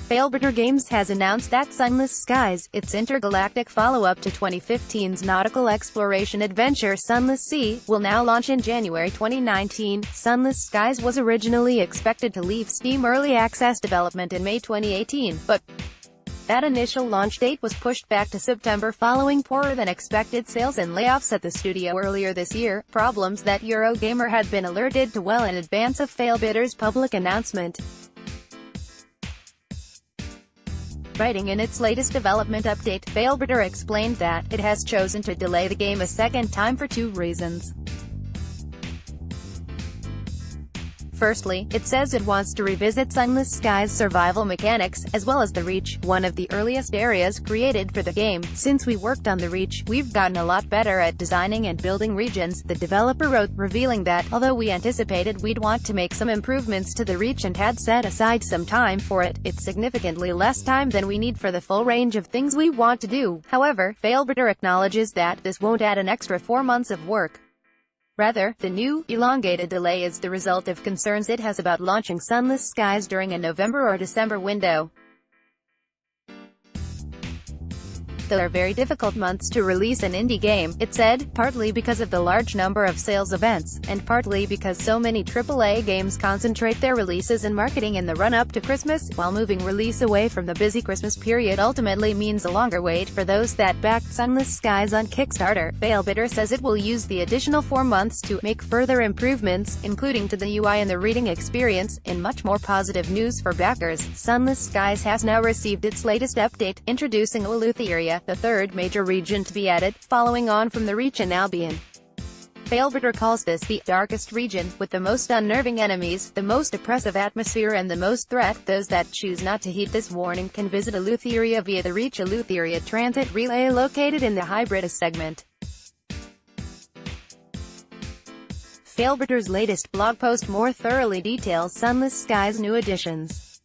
Failbetter Games has announced that Sunless Skies, its intergalactic follow-up to 2015's nautical exploration adventure Sunless Sea, will now launch in January 2019. Sunless Skies was originally expected to leave Steam Early Access development in May 2018, but that initial launch date was pushed back to September following poorer-than-expected sales and layoffs at the studio earlier this year, problems that Eurogamer had been alerted to well in advance of Failbetter's public announcement. Writing in its latest development update, Failbetter explained that it has chosen to delay the game a second time for two reasons. Firstly, it says it wants to revisit Sunless Skies' survival mechanics, as well as the Reach, one of the earliest areas created for the game. Since we worked on the Reach, we've gotten a lot better at designing and building regions, the developer wrote, revealing that, although we anticipated we'd want to make some improvements to the Reach and had set aside some time for it, it's significantly less time than we need for the full range of things we want to do. However, Failbetter acknowledges that this won't add an extra 4 months of work. Rather, the new, elongated delay is the result of concerns it has about launching Sunless Skies during a November or December window. Those are very difficult months to release an indie game, it said, partly because of the large number of sales events, and partly because so many AAA games concentrate their releases and marketing in the run-up to Christmas, while moving release away from the busy Christmas period ultimately means a longer wait for those that backed Sunless Skies on Kickstarter. Failbetter says it will use the additional 4 months to make further improvements, including to the UI and the reading experience. In much more positive news for backers, Sunless Skies has now received its latest update, introducing Eleutheria, the third major region to be added, following on from the Reach and Albion. Failbetter calls this the darkest region, with the most unnerving enemies, the most oppressive atmosphere and the most threat. Those that choose not to heed this warning can visit Eleutheria via the Reach Eleutheria transit relay located in the Hybridus segment. Failbetter's latest blog post more thoroughly details Sunless Skies' new additions.